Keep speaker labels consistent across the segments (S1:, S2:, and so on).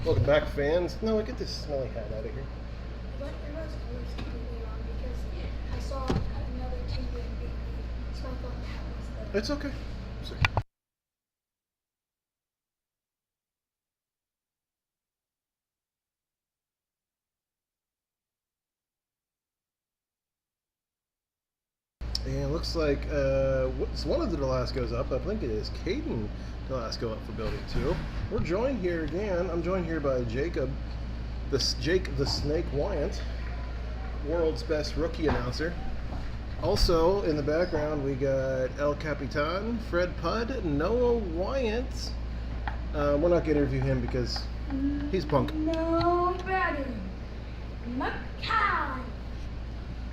S1: Welcome back, fans. No, get this smelly hat out of here.
S2: But everyone's colors completely wrong because I saw another team in Big League, so I thought that was the.
S1: It's okay. It's okay. And it looks like one of the Delasco's up. I think it is Caden Delasco up for building 2. We're joined here again. I'm joined here by Jake the Snake Wyant, world's best rookie announcer. Also in the background we got El Capitan, Fred Pudd, Noah Wyant. We're not going to interview him because he's punk.
S2: No better. Makai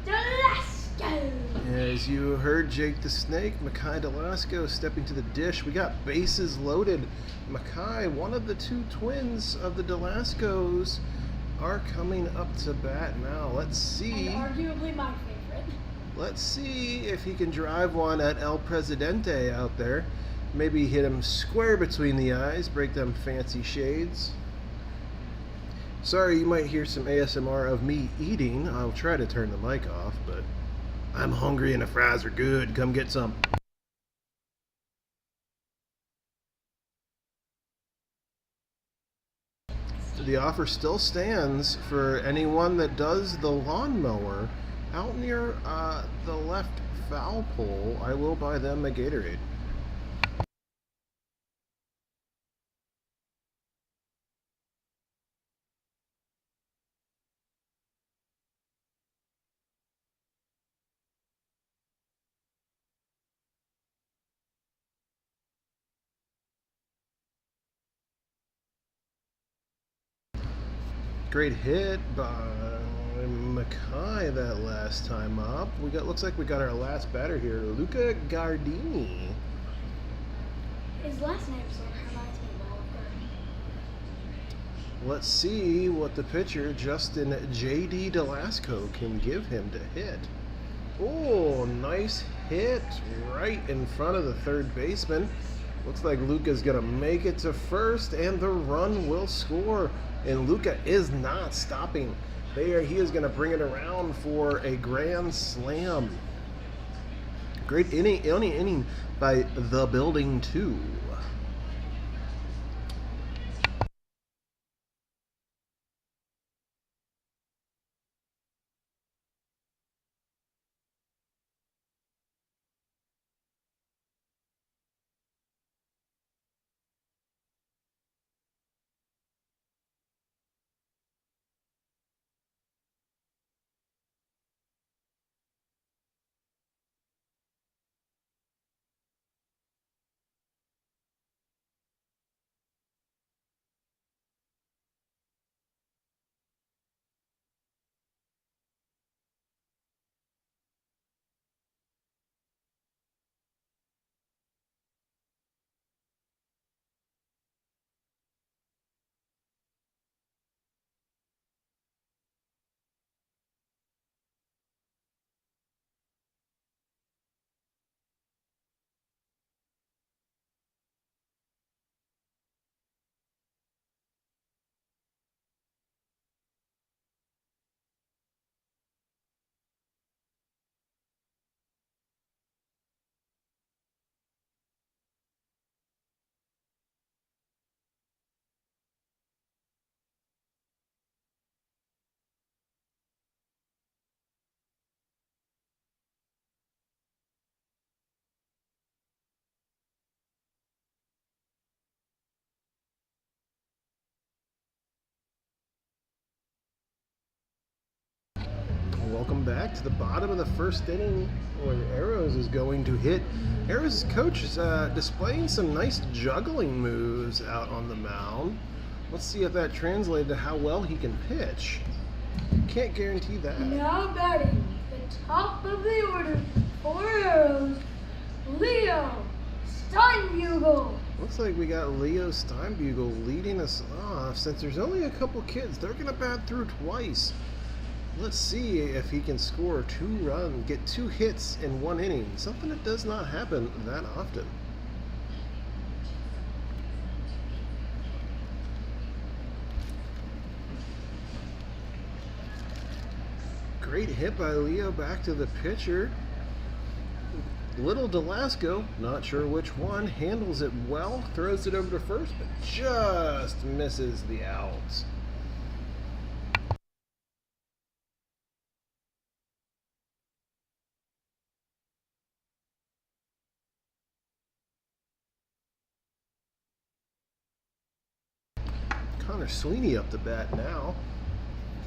S2: Delasco.
S1: As you heard Jake the Snake, Makai Delasco stepping to the dish. We got bases loaded. Makai, one of the two twins of the Delascos, are coming up to bat now. Let's see.
S2: And arguably my favorite.
S1: Let's see if he can drive one at El Presidente out there. Maybe hit him square between the eyes, break them fancy shades. Sorry, you might hear some ASMR of me eating. I'll try to turn the mic off, but I'm hungry and the fries are good. Come get some. The offer still stands for anyone that does the lawnmower out near the left foul pole. I will buy them a Gatorade. Great hit by Makai that last time up. Looks like we got our last batter here, Luca Gardini.
S2: His last name sort of reminds me of Olive Garden.
S1: Let's see what the pitcher Justin J.D. Delasco can give him to hit. Oh, nice hit right in front of the third baseman. Looks like Luca's gonna make it to first, and the run will score. And Luca is not stopping. He is gonna bring it around for a grand slam. Great inning by the building 2. Welcome back to the bottom of the first inning where Arrows is going to hit. Arrows' coach is displaying some nice juggling moves out on the mound. Let's see if that translated to how well he can pitch. Can't guarantee that.
S2: Now batting the top of the order for Arrows, Leo Steinbugle.
S1: Looks like we got Leo Steinbugle leading us off. Since there's only a couple kids, they're going to bat through twice. Let's see if he can score 2 runs, get 2 hits in 1 inning, something that does not happen that often. Great hit by Leo back to the pitcher. Little Delasco, not sure which one, handles it well, throws it over to first, but just misses the outs. Connor Sweeney up to bat now.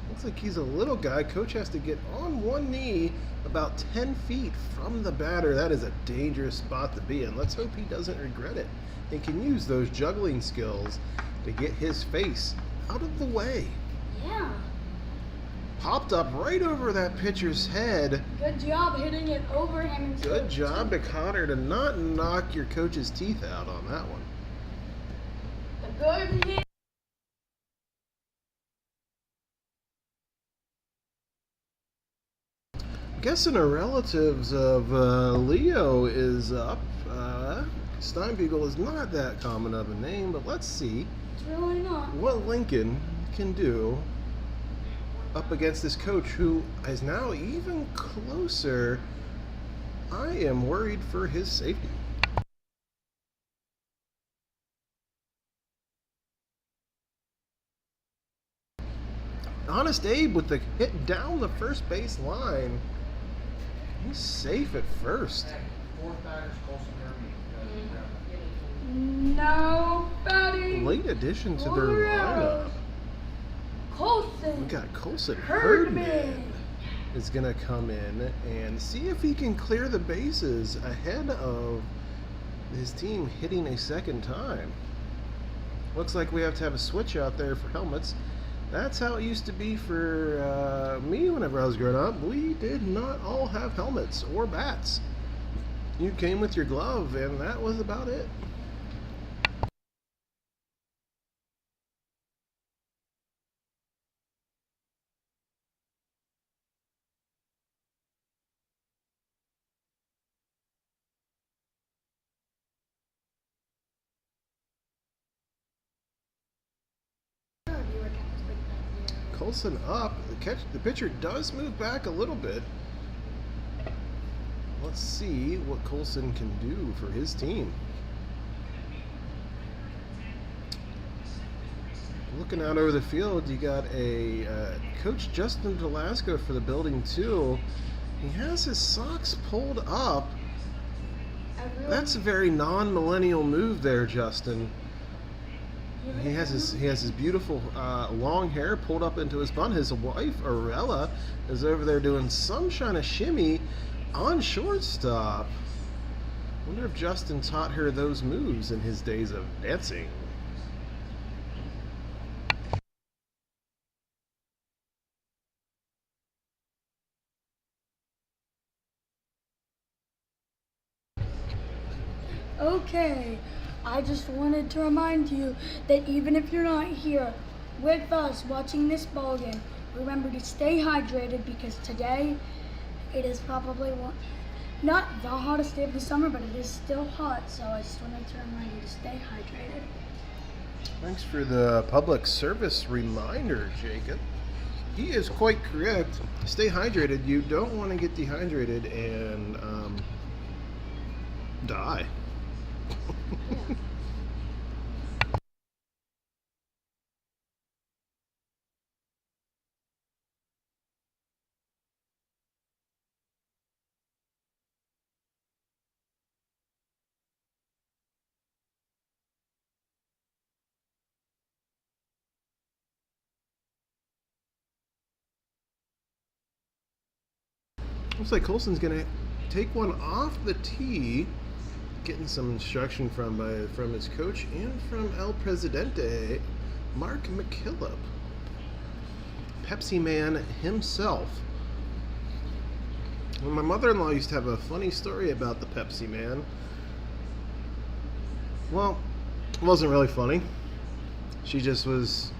S1: Looks like he's a little guy. Coach has to get on one knee about 10 feet from the batter. That is a dangerous spot to be in. Let's hope he doesn't regret it and can use those juggling skills to get his face out of the way.
S2: Yeah.
S1: Popped up right over that pitcher's head.
S2: Good job hitting it over him.
S1: Good job to Connor to not knock your coach's teeth out on that one.
S2: A good hit.
S1: Guessing a relatives of Leo is up. Steinbugle is not that common of a name, but let's see
S2: It's really not.
S1: what Lincoln can do up against this coach who is now even closer. I am worried for his safety. Honest Abe with the hit down the first base line. He's safe at first.
S2: Nobody.
S1: Late addition to their lineup.
S2: Colson.
S1: We got Colson
S2: Herdman.
S1: Herdman is going to come in and see if he can clear the bases ahead of his team hitting a second time. Looks like we have to have a switch out there for helmets. That's how it used to be for me whenever I was growing up. We did not all have helmets or bats. You came with your glove, and that was about it. Colson up. The pitcher does move back a little bit. Let's see what Colson can do for his team. Looking out over the field, you got a Coach Justin Delasco for the building 2. He has his socks pulled up. That's a very non-millennial move there, Justin. He has his beautiful long hair pulled up into his bun. His wife, Arella, is over there doing some kind of shimmy on shortstop. Wonder if Justin taught her those moves in his days of dancing.
S2: Okay, I just wanted to remind you that even if you're not here with us watching this ball game, remember to stay hydrated because today it is probably not the hottest day of the summer, but it is still hot. So I just wanted to remind you to stay hydrated.
S1: Thanks for the public service reminder, Jacob. He is quite correct. Stay hydrated. You don't want to get dehydrated and die.
S2: Yeah.
S1: Looks like Colson's gonna take one off the tee, getting some instruction from his coach and from El Presidente, Mark McKillop, Pepsi Man himself. Well, my mother-in-law used to have a funny story about the Pepsi Man. Well, it wasn't really funny. She just was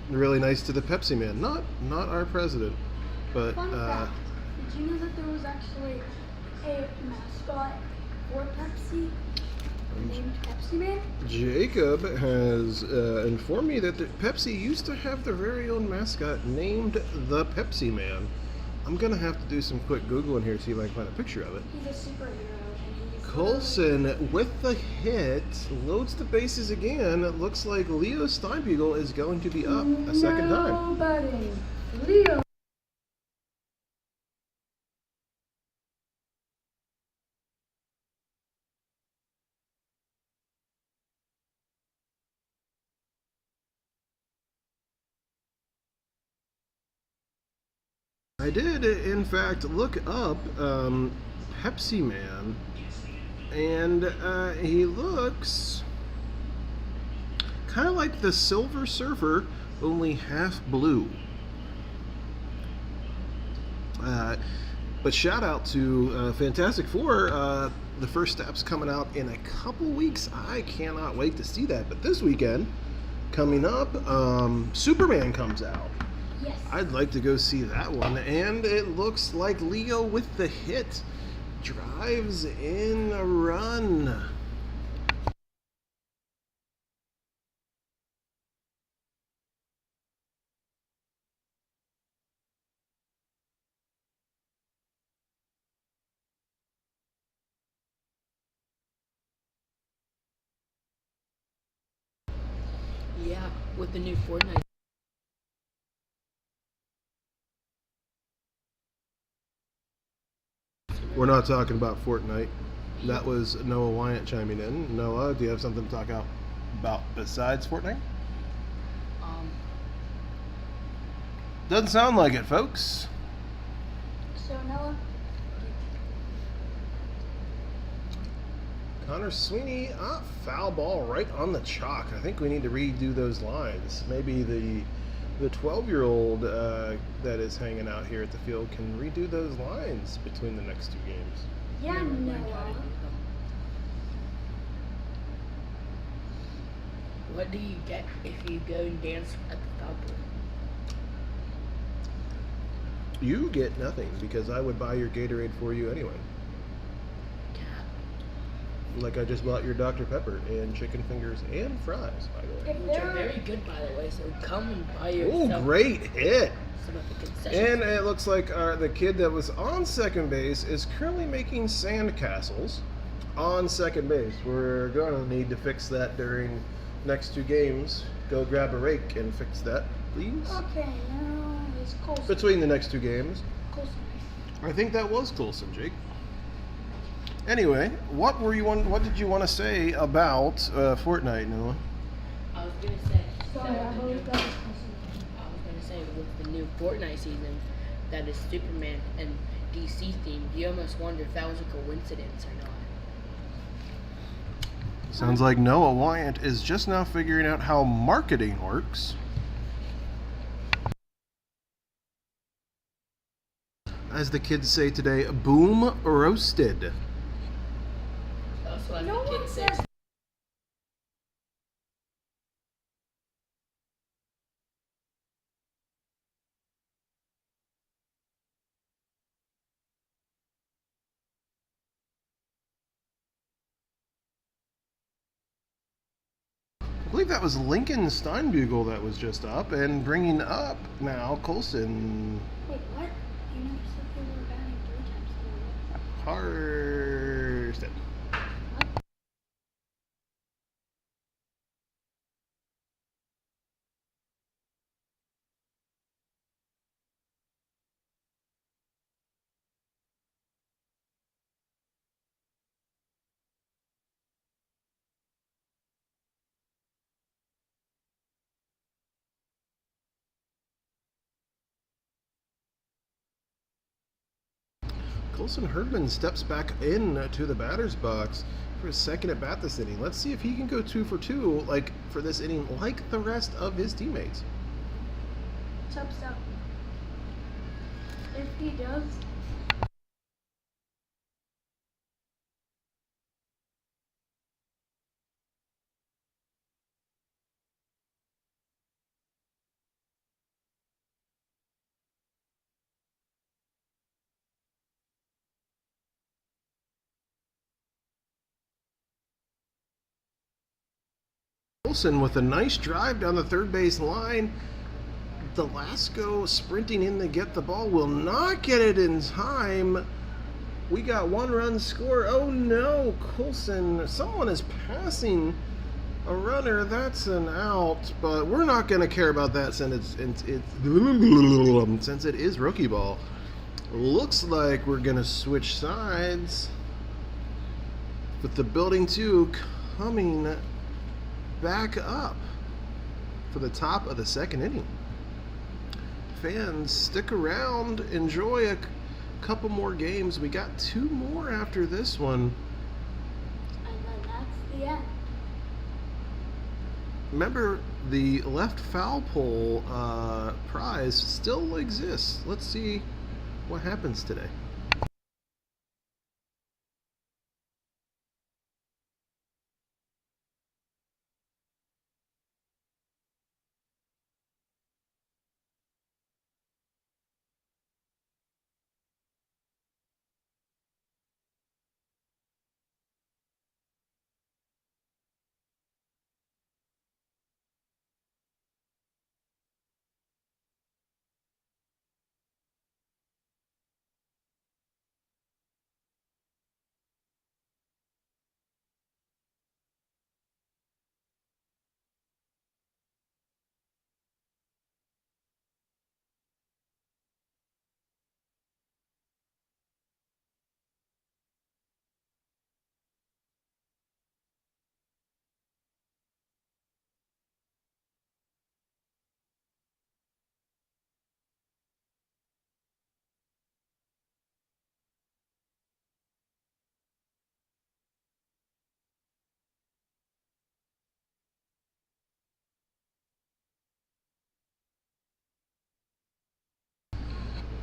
S1: really nice to the Pepsi Man, not our president, but
S2: Fun fact, did you know that there was actually a mascot for Pepsi named Pepsi Man?
S1: Jacob has informed me that Pepsi used to have their very own mascot named the Pepsi Man. I'm gonna have to do some quick Googling here to see if I can find a picture of it.
S2: He's a superhero. And he's
S1: Coulson with the hit loads the bases again. It looks like Leo Steinbuegel is going to be up a second time.
S2: Nobody. Leo.
S1: I did, in fact, look up Pepsi Man, and he looks kind of like the Silver Surfer, only half blue. But shout out to Fantastic Four. The first step's coming out in a couple weeks. I cannot wait to see that. But this weekend, coming up, Superman comes out.
S2: Yes.
S1: I'd like to go see that one. And it looks like Leo with the hit drives in a run.
S3: Yeah, with the new Fortnite.
S1: We're not talking about Fortnite. That was Noah Wyant chiming in. Noah, do you have something to talk about besides Fortnite? Doesn't sound like it, folks.
S2: So Noah.
S1: Connor Sweeney, foul ball right on the chalk. I think we need to redo those lines. Maybe the 12-year-old that is hanging out here at the field can redo those lines between the next two games.
S2: Yeah, Noah.
S3: What do you get if you go and dance at the foul pole?
S1: You get nothing because I would buy your Gatorade for you anyway.
S3: Cat.
S1: Like I just bought your Dr. Pepper and chicken fingers and fries, by the way.
S2: If
S3: Which are
S2: there,
S3: very good, by the way. So come and buy
S1: Oh,
S3: yourself
S1: great hit!
S3: some of the concessions.
S1: And it looks like the kid that was on second base is currently making sand castles on second base. We're going to need to fix that during next two games. Go grab a rake and fix that, please.
S2: okay, now it's Coulson.
S1: Between the next two games.
S2: Coulson.
S1: I think that was Coulson, Jake. Anyway, what did you want to say about Fortnite, Noah?
S3: I was gonna say.
S2: Sorry,
S3: that
S2: I
S3: with the
S2: believe
S3: new-
S2: that was Coulson.
S3: I was gonna say with the new Fortnite season, that is Superman and DC themed. You almost wonder if that was a coincidence or not.
S1: Sounds like Noah Wyant is just now figuring out how marketing works. As the kids say today, boom roasted.
S3: Also, as
S2: No
S3: the
S2: one
S3: kids
S2: says
S3: say.
S1: I believe that was Lincoln Steinbuegel that was just up and bringing up now Coulson
S2: Wait, what? You never said they were batting 3 times
S1: Harsted. Colson Herdman steps back in to the batter's box for his second at bat this inning. Let's see if he can go 2 for 2 like for this inning, like the rest of his teammates.
S2: Stop. If he does,
S1: Colson with a nice drive down the third base line Delasco sprinting in to get the ball, will not get it in time. We got 1 run score. Oh no, Coulson, someone is passing a runner. That's an out, but we're not going to care about that since it is rookie ball. Looks like we're going to switch sides with the building 2 coming back up for the top of the second inning. Fans, stick around, enjoy a couple more games. We got 2 more after this one.
S2: And then that's the end.
S1: Remember, the left foul pole prize still exists. Let's see what happens today.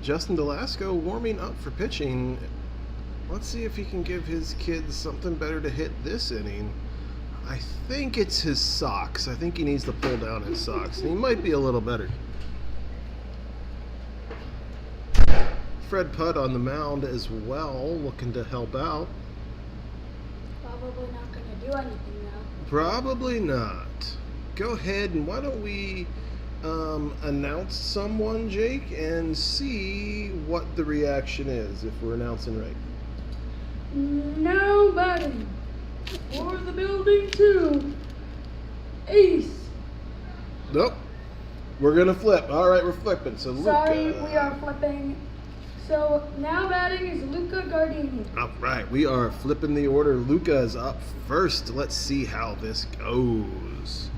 S1: Justin Delasco warming up for pitching. Let's see if he can give his kids something better to hit this inning. I think it's his socks. I think he needs to pull down his socks. He might be a little better. Fred Putt on the mound as well, looking to help out.
S2: Probably not going to do anything now.
S1: Probably not. Go ahead and why don't we announce someone, Jake, and see what the reaction is if we're announcing right.
S2: Now batting for the building 2, Ace.
S1: Nope. We're gonna flip. All right, we're flipping. So
S2: Sorry,
S1: Luca.
S2: we are flipping. So now batting is Luca Gardini.
S1: All right, we are flipping the order. Luca is up first. Let's see how this goes.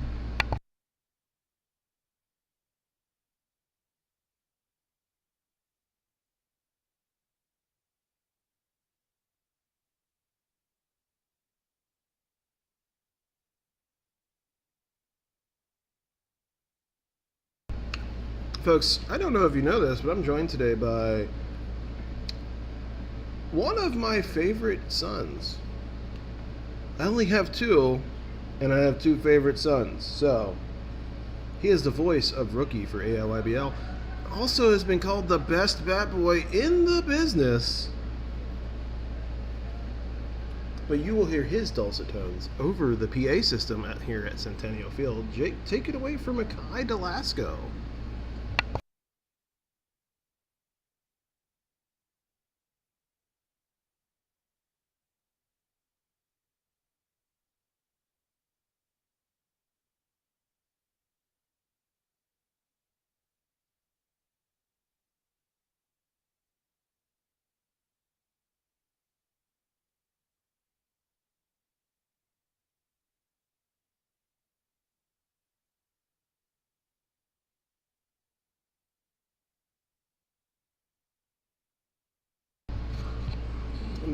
S1: Folks, I don't know if you know this, but I'm joined today by one of my favorite sons. I only have 2, and I have 2 favorite sons. So, he is the voice of Rookie for ALYBL. Also has been called the best bat boy in the business. But you will hear his dulcet tones over the PA system here at Centennial Field. Jake, take it away from Makai Delasco.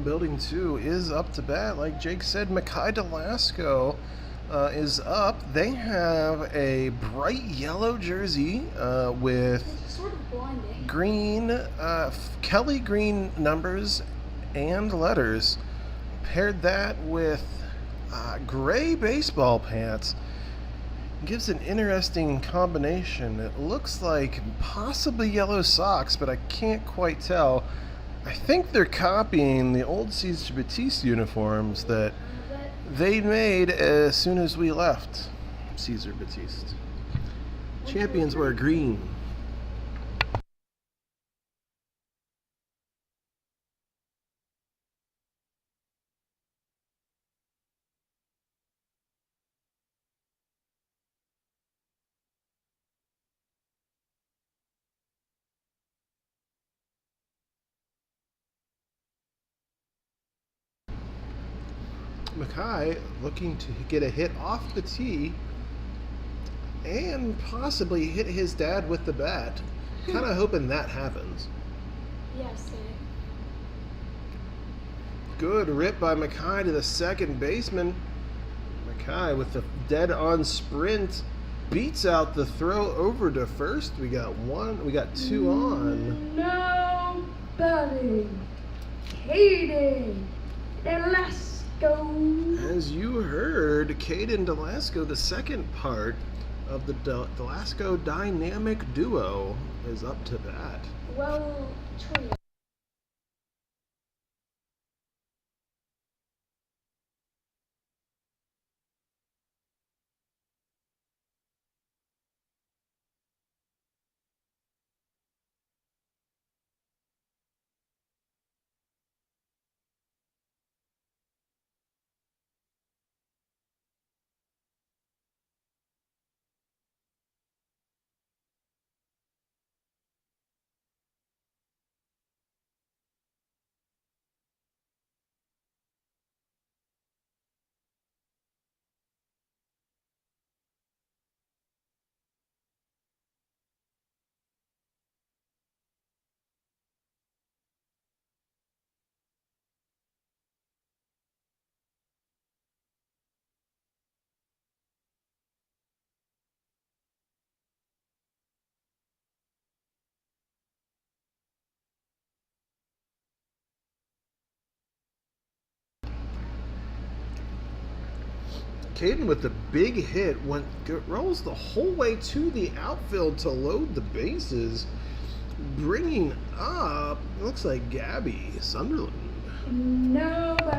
S1: Building 2 is up to bat. Like Jake said, Makai Delasco is up. They have a bright yellow jersey with
S2: Sort of blinding.
S1: green, Kelly green numbers and letters. Paired that with gray baseball pants. Gives an interesting combination. It looks like possibly yellow socks, but I can't quite tell. I think they're copying the old Cesar Batiste uniforms that they made as soon as we left Cesar Batiste. Champions wear green. Mackay looking to get a hit off the tee and possibly hit his dad with the bat. Kind of hoping that happens.
S2: Yes,
S1: Good rip by Mackay to the second baseman. Mackay with the dead-on sprint beats out the throw over to first. We got two on.
S2: No batting. Caden Delasco.
S1: As you heard, Caden Delasco, the second part of the Delasco dynamic duo, is up to bat.
S2: Well, trio.
S1: Caden with the big hit rolls the whole way to the outfield to load the bases, bringing up, looks like Gabby Sunderland.
S2: No batting.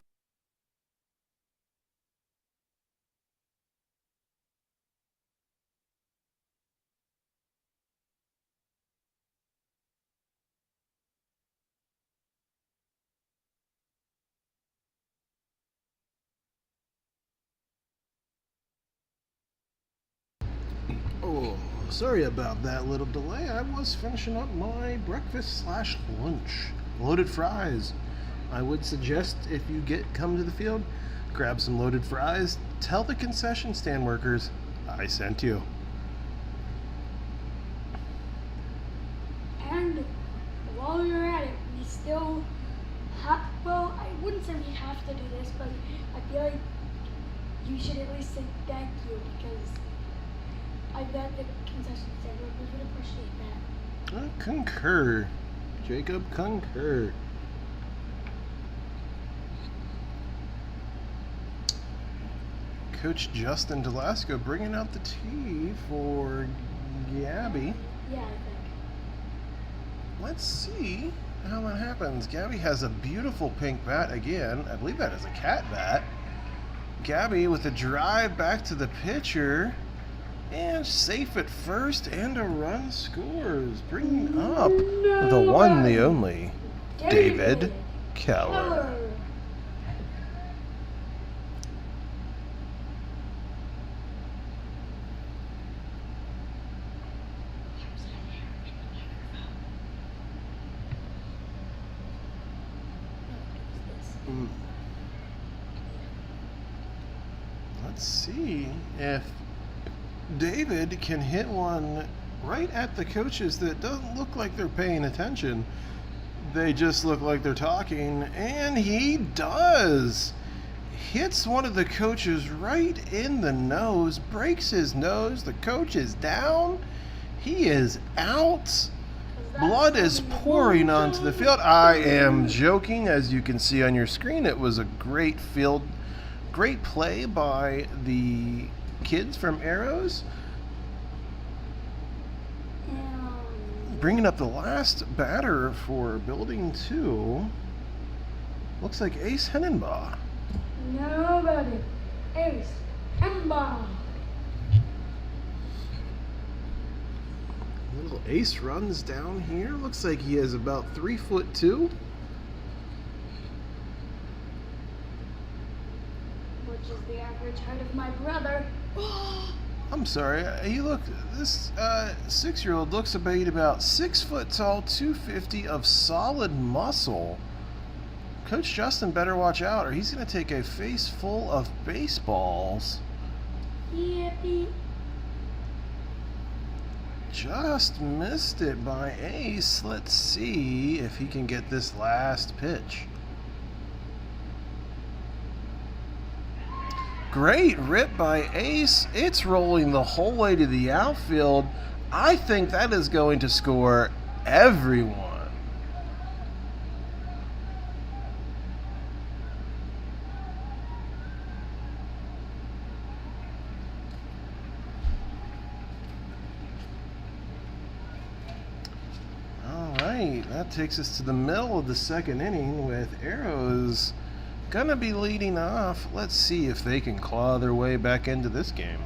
S1: Oh, sorry about that little delay. I was finishing up my breakfast/lunch. Loaded fries. I would suggest if you come to the field, grab some loaded fries. Tell the concession stand workers I sent you.
S2: And while you're at it, we still have, well, I wouldn't say we have to do this, but I feel like you should at least say thank you, because I bet the concession stand workers would appreciate that.
S1: Concur. Jacob, concur. Coach Justin Delasco bringing out the tee for Gabby.
S2: Yeah, I think.
S1: Let's see how that happens. Gabby has a beautiful pink bat again. I believe that is a cat bat. Gabby with a drive back to the pitcher. And safe at first, and a run scores. Bringing up the one, the only, David Keller. Let's see if David can hit one right at the coaches that doesn't look like they're paying attention. They just look like they're talking, and he does. Hits one of the coaches right in the nose, breaks his nose. The coach is down. He is out. Blood is pouring onto the field. I am joking. As you can see on your screen, it was a great play by the kids from Arrows. Bringing up the last batter for Building 2. Looks like Ace Henenbaugh.
S2: Nobody. Ace Henenbaugh.
S1: Little Ace runs down here. Looks like he is about 3'2".
S2: Which is the average height of my brother.
S1: I'm sorry. This 6-year-old looks about 6 foot tall, 250 of solid muscle. Coach Justin better watch out, or he's going to take a face full of baseballs.
S2: Yippee.
S1: Just missed it by Ace. Let's see if he can get this last pitch. Great rip by Ace. It's rolling the whole way to the outfield. I think that is going to score everyone. That takes us to the middle of the second inning with Arrows gonna be leading off. Let's see if they can claw their way back into this game.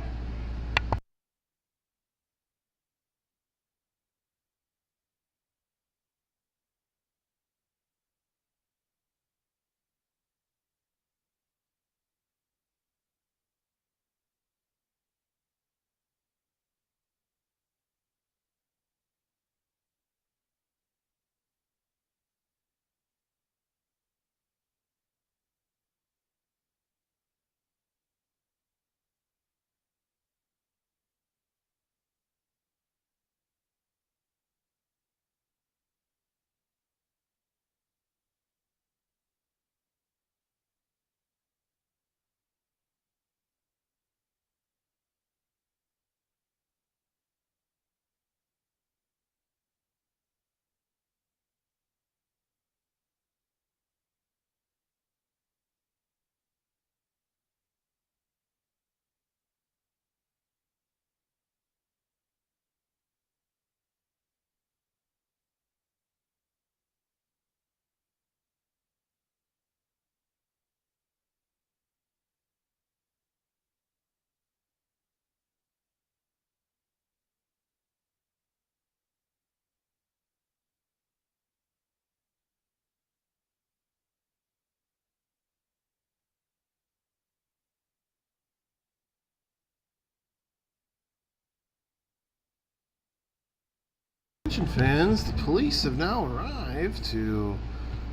S1: Attention fans, the police have now arrived to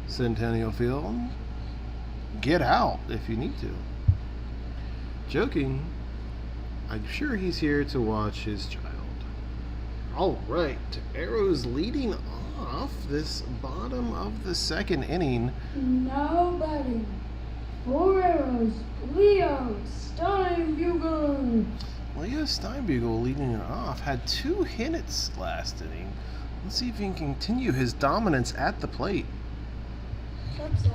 S1: Centennial Field. Get out if you need to. Joking. I'm sure he's here to watch his child. Alright, Arrows leading off this bottom of the second inning.
S2: Nobody. 4 Arrows. Leo Steinbugle.
S1: Leo Steinbugle leading it off. Had 2 hits last inning. Let's see if he can continue his dominance at the plate.
S2: Hope so.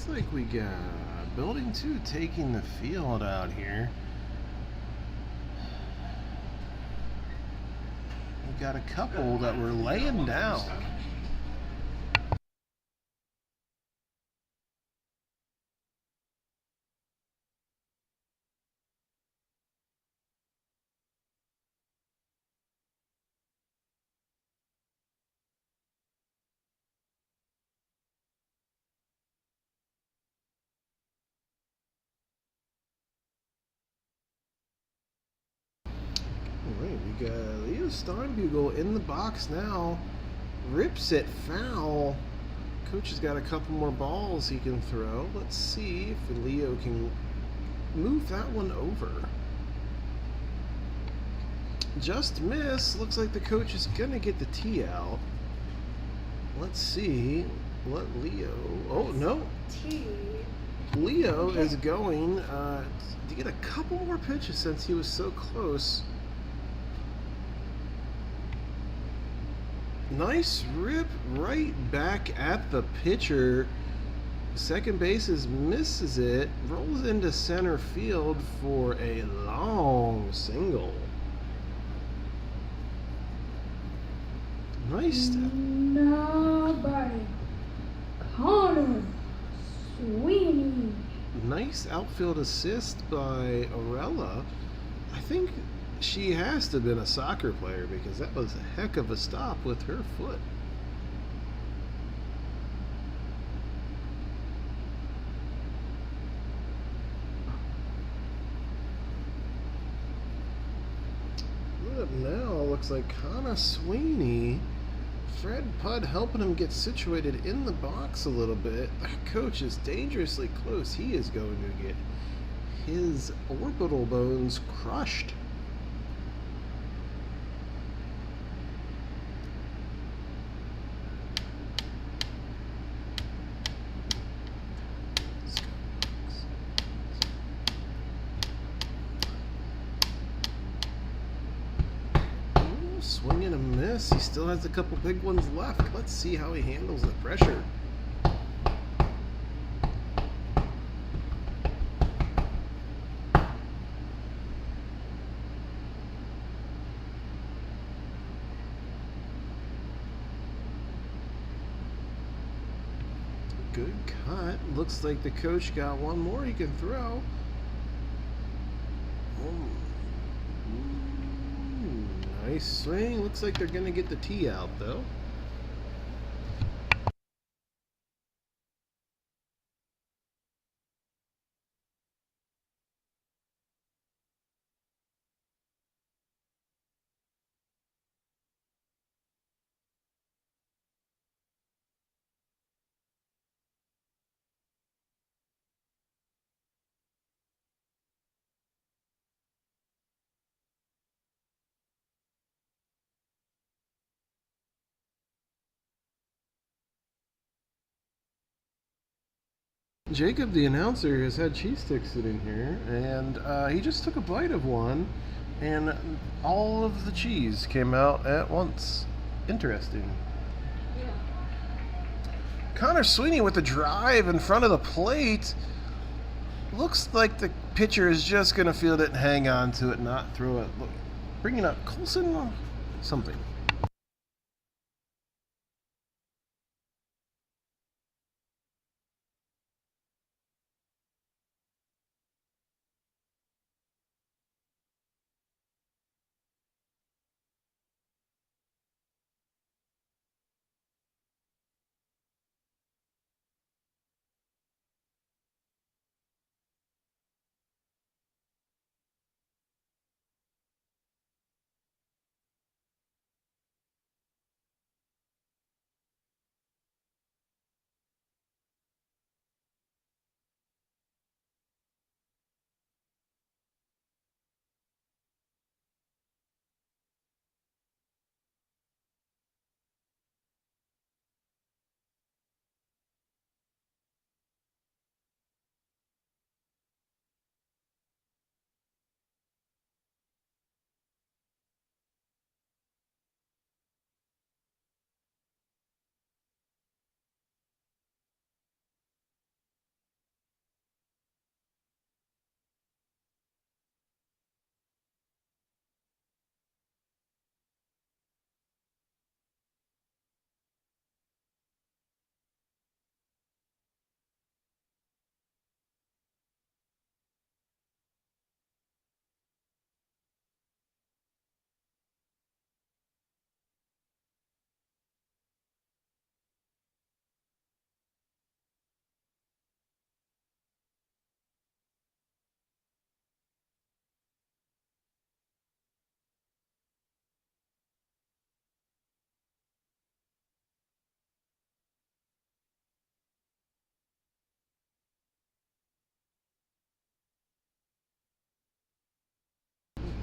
S1: Looks like we got Building 2 taking the field out here. We got a couple that were laying down. Alright, we got Leo Steinbugle in the box now. Rips it foul. Coach has got a couple more balls he can throw. Let's see if Leo can move that one over. Just miss. Looks like the coach is going to get the tee out. Let's see what Leo... Oh, no.
S2: T.
S1: Leo is going to get a couple more pitches since he was so close. Nice rip right back at the pitcher. Second bases misses it, rolls into center field for a long single. Nice step.
S2: Nobody. Connor Sweeney.
S1: nice outfield assist by Arella. I think she has to have been a soccer player because that was a heck of a stop with her foot. Up now looks like Connor Sweeney. Fred Pudd helping him get situated in the box a little bit. That coach is dangerously close. He is going to get his orbital bones crushed. Swing and a miss. He still has a couple big ones left. Let's see how he handles the pressure. Good cut. Looks like the coach got one more he can throw. Nice swing. Looks like they're going to get the tee out, though. Jacob, the announcer, has had cheese sticks sitting here, and he just took a bite of one, and all of the cheese came out at once. Interesting.
S2: Yeah.
S1: Connor Sweeney with the drive in front of the plate. Looks like the pitcher is just going to field it and hang on to it, not throw it. Look, bringing up Colson, something.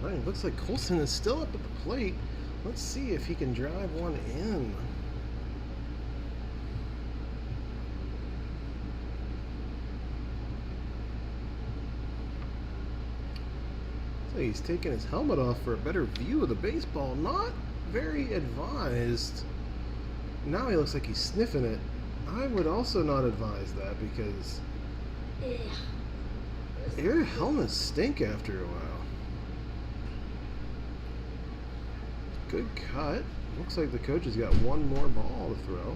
S1: Right, looks like Colson is still up at the plate. Let's see if he can drive one in. So he's taking his helmet off for a better view of the baseball. Not very advised. Now he looks like he's sniffing it. I would also not advise that because your helmets stink after a while. Good cut. Looks like the coach has got one more ball to throw.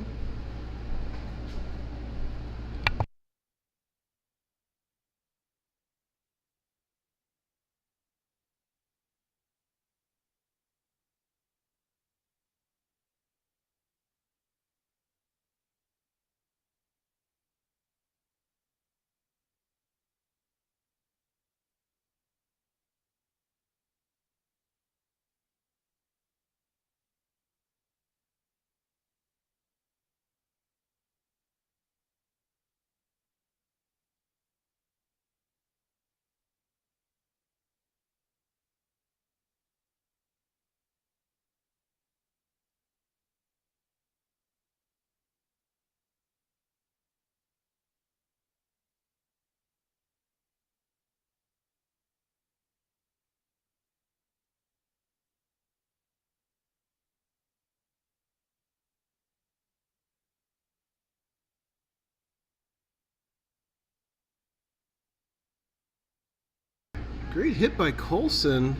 S1: Great hit by Colson.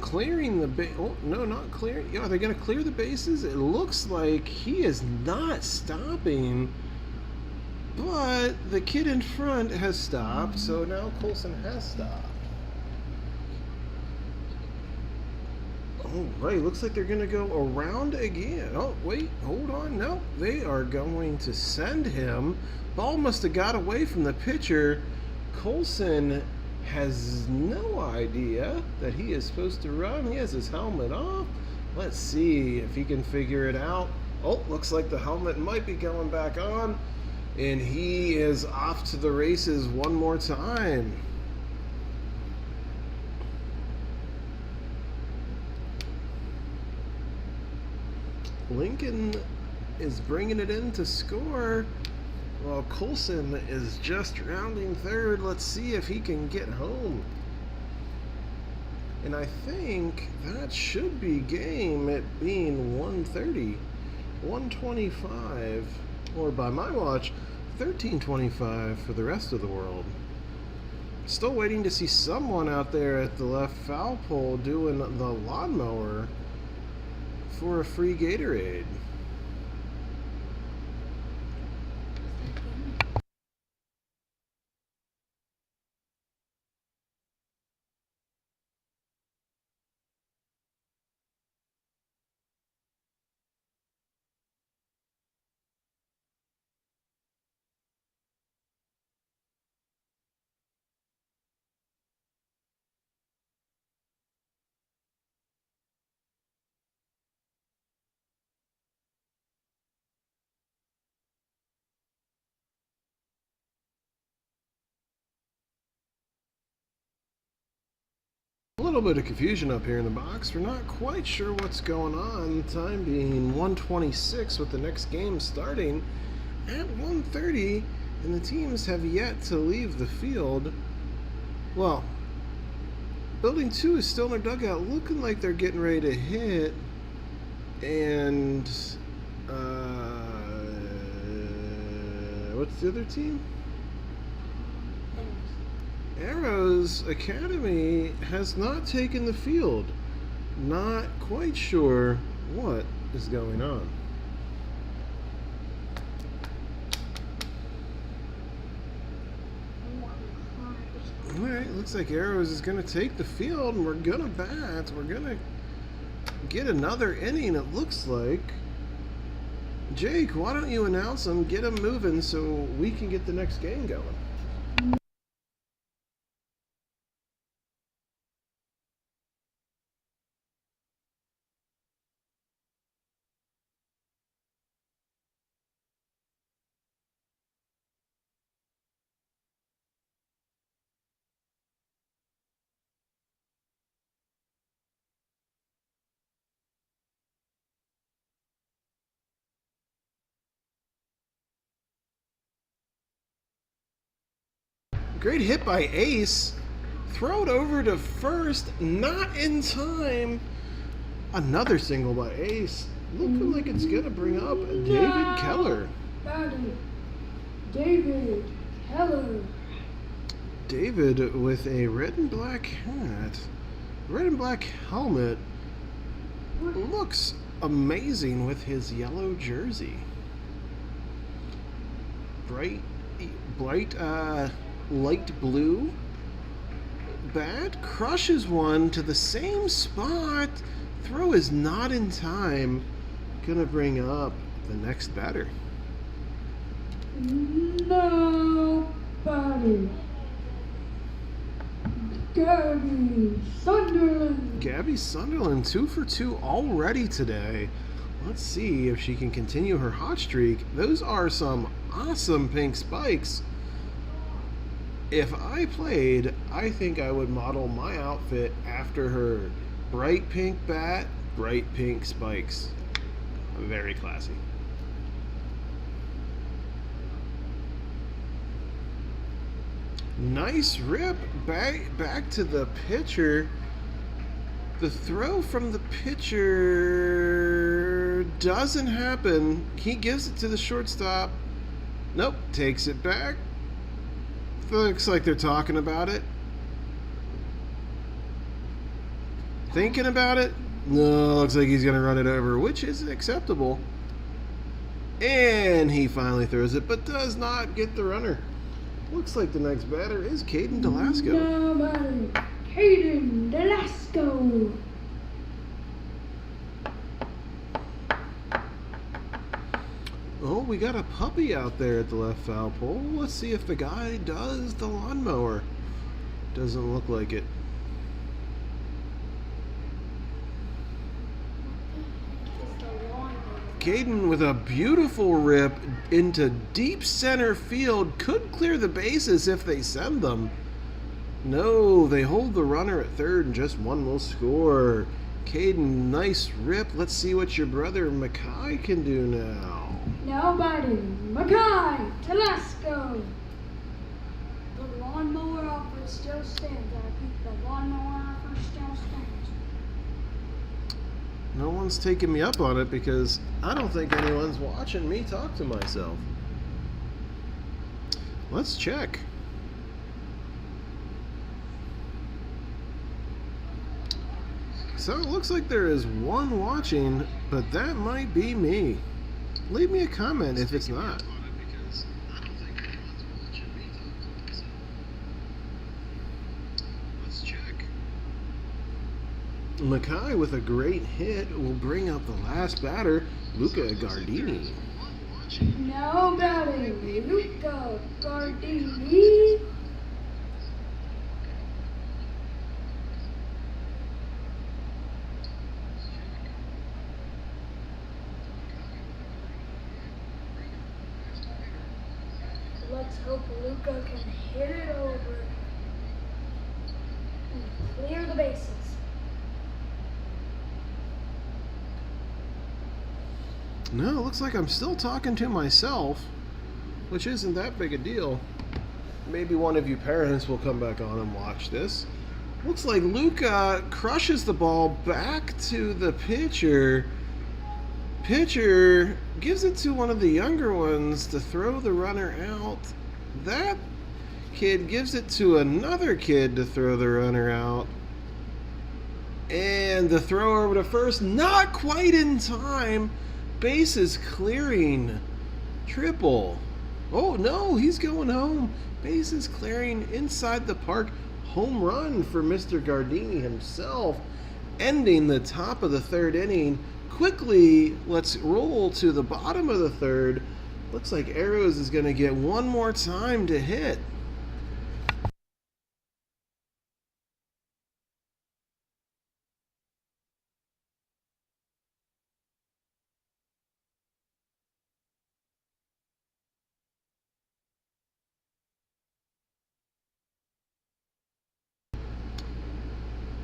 S1: Clearing the base. Oh, no, not clearing. Yeah, are they going to clear the bases? It looks like he is not stopping. But the kid in front has stopped, so now Colson has stopped. All right, looks like they're going to go around again. Oh, wait, hold on. No, they are going to send him. Ball must have got away from the pitcher. Colson has no idea that he is supposed to run. He has his helmet off. Let's see if he can figure it out. Oh, looks like the helmet might be going back on. And he is off to the races one more time. Lincoln is bringing it in to score, while Colson is just rounding third. Let's see if he can get home. And I think that should be game, it being 1:30, 1:25, or by my watch, 13:25 for the rest of the world. Still waiting to see someone out there at the left foul pole doing the lawnmower for a free Gatorade. A little bit of confusion up here in the box. We're not quite sure what's going on. Time being 1:26 with the next game starting at 1:30, and the teams have yet to leave the field. Well, Building 2 is still in their dugout, looking like they're getting ready to hit. And what's the other team? Arrows Academy has not taken the field. Not quite sure what is going on. Alright, looks like Arrows is going to take the field, and we're going to bat. We're going to get another inning, it looks like. Jake, why don't you announce them, get them moving so we can get the next game going. Great hit by Ace. Throw it over to first, not in time. Another single by Ace. Looking like it's going to bring up David Keller.
S2: David Keller.
S1: David with a red and black hat, red and black helmet. Looks amazing with his yellow jersey. Bright, light blue bat, crushes one to the same spot. Throw is not in time. Gonna bring up the next batter.
S2: Nobody. Gabby Sunderland.
S1: Gabby Sunderland 2 for 2 already today. Let's see if she can continue her hot streak. Those are some awesome pink spikes. If I played, I think I would model my outfit after her. Bright pink bat, bright pink spikes. Very classy. Nice rip back to the pitcher. The throw from the pitcher doesn't happen. He gives it to the shortstop. Nope, takes it back. Looks like they're talking about it. Thinking about it? No, looks like he's going to run it over, which is acceptable. And he finally throws it, but does not get the runner. Looks like the next batter is Caden Delasco.
S2: Nobody. Caden Delasco.
S1: Oh, we got a puppy out there at the left foul pole. Let's see if the guy does the lawnmower. Doesn't look like it. Caden with a beautiful rip into deep center field. Could clear the bases if they send them. No, they hold the runner at third and just one will score. Caden, nice rip. Let's see what your brother Mackay can do now.
S2: Nobody. Mackay Delasco. The lawnmower offer still stands. I repeat, the lawnmower offer still stands.
S1: No one's taking me up on it because I don't think anyone's watching me talk to myself. Let's check. So it looks like there is one watching, but that might be me. Leave me a comment if it's not. Mackay with a great hit will bring up the last batter, Luca Gardini.
S2: Nobody. Luca Gardini. Let's hope Luca can hit it over and clear the bases.
S1: No, it looks like I'm still talking to myself, which isn't that big a deal. Maybe one of you parents will come back on and watch this. Looks like Luca crushes the ball back to the pitcher. Pitcher gives it to one of the younger ones to throw the runner out. That kid gives it to another kid to throw the runner out. And the throw over to first, not quite in time. Bases clearing. Triple. Oh no, he's going home. Bases clearing inside the park. Home run for Mr. Gardini himself. Ending the top of the third inning. Quickly, let's roll to the bottom of the third. Looks like Arrows is going to get one more time to hit.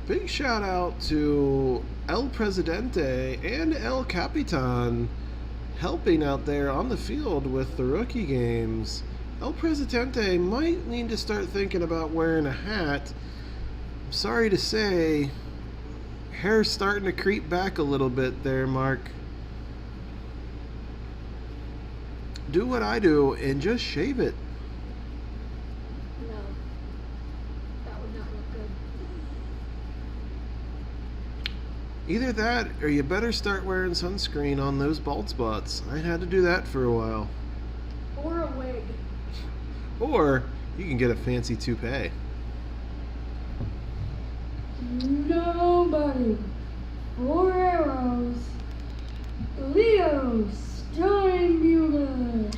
S1: Big shout out to El Presidente and El Capitan helping out there on the field with the rookie games. El Presidente might need to start thinking about wearing a hat. I'm sorry to say, hair's starting to creep back a little bit there, Mark. Do what I do and just shave it.
S2: No, that would not look good.
S1: Either that or you better start wearing sunscreen on those bald spots. I had to do that for a while.
S2: Or a wig.
S1: Or you can get a fancy toupee.
S2: Nobody. 4 Arrows. Leo Steinbuehler.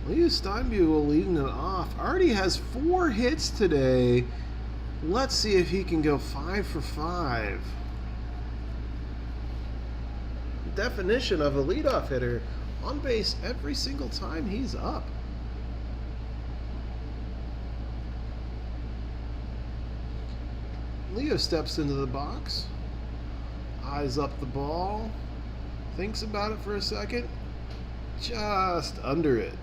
S1: Leo Steinbuehler leading it off. Already has 4 hits today. Let's see if he can go 5 for 5. Definition of a leadoff hitter. On base every single time he's up. Leo steps into the box. Eyes up the ball. Thinks about it for a second. Just under it.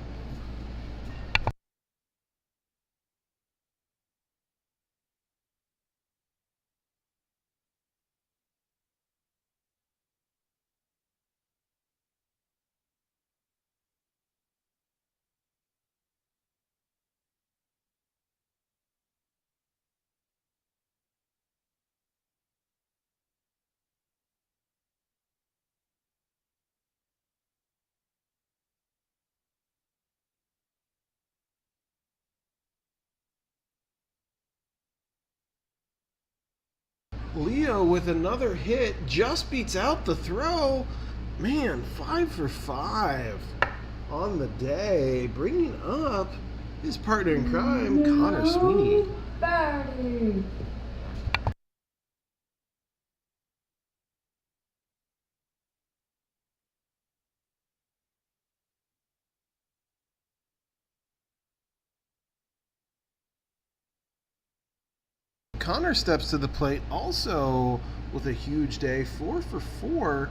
S1: Leo with another hit just beats out the throw. Man, 5 for 5 on the day, bringing up his partner in crime, Connor Sweeney.
S2: Nobody.
S1: Connor steps to the plate also with a huge day, 4 for 4.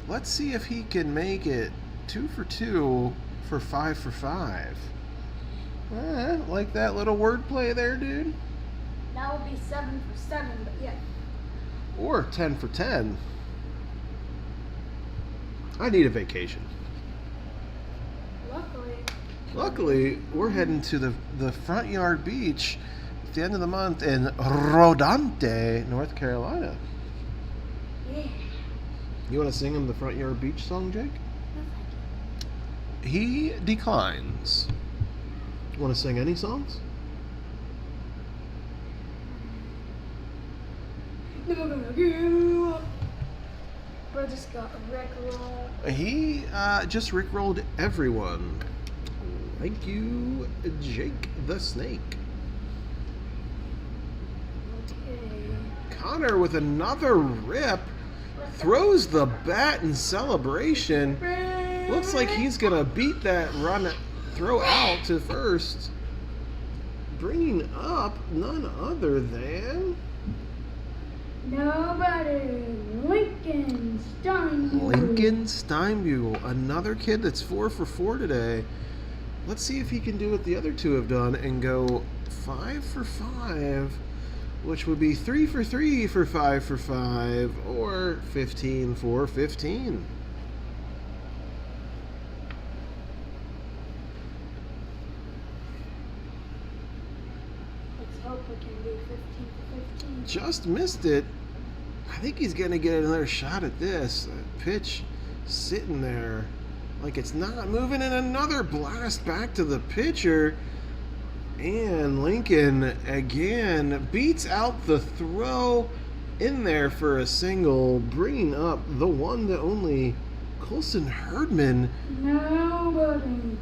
S1: Let's see if he can make it 2 for 2 for 5 for 5. Like that little wordplay there, dude?
S2: That would be 7 for 7, but yeah.
S1: Or 10 for 10. I need a vacation. Luckily, we're heading to the Front Yard Beach at the end of the month in Rodante, North Carolina.
S2: Yeah.
S1: You want to sing him the Front Yard Beach song, Jake?
S2: No, thank
S1: He declines. Want to sing any songs?
S2: you. Never gonna give up. Bro just got a Rickroll.
S1: He just rickrolled everyone. Thank you, Jake the Snake.
S2: Okay.
S1: Connor with another rip. Throws the bat in celebration. Looks like he's going to beat that run, throw out to first. Bringing up none other than
S2: Nobody. Lincoln Stein.
S1: Lincoln Steinbugle. Another kid that's 4 for 4 today. Let's see if he can do what the other two have done and go 5 for 5, which would be 3 for 3 for 5 for 5, or 15 for 15.
S2: Let's hope we can do 15 for 15.
S1: Just missed it. I think he's going to get another shot at this. That pitch sitting there like it's not moving, and another blast back to the pitcher. And Lincoln again beats out the throw in there for a single, bringing up the one, the only Colson Herdman,
S2: Nobody.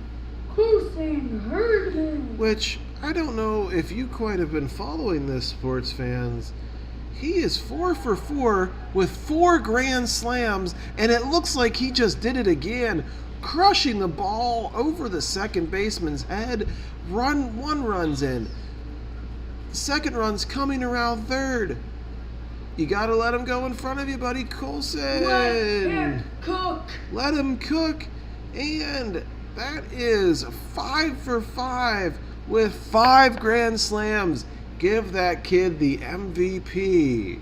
S2: Colson Herdman.
S1: which I don't know if you quite have been following this, sports fans. He is 4 for 4 with 4 grand slams, and it looks like he just did it again, crushing the ball over the second baseman's head. One run's in. Second run's coming around third. You gotta let him go in front of you, buddy. Colson.
S2: Let him cook.
S1: Let him cook. And that is 5 for 5 with 5 grand slams. Give that kid the MVP.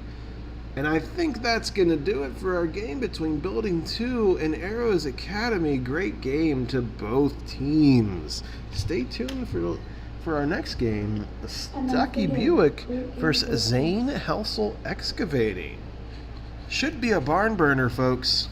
S1: And I think that's going to do it for our game between Building 2 and Arrows Academy. Great game to both teams. Stay tuned for our next game, Stucky Buick versus Zane Helsel Excavating. Should be a barn burner, folks.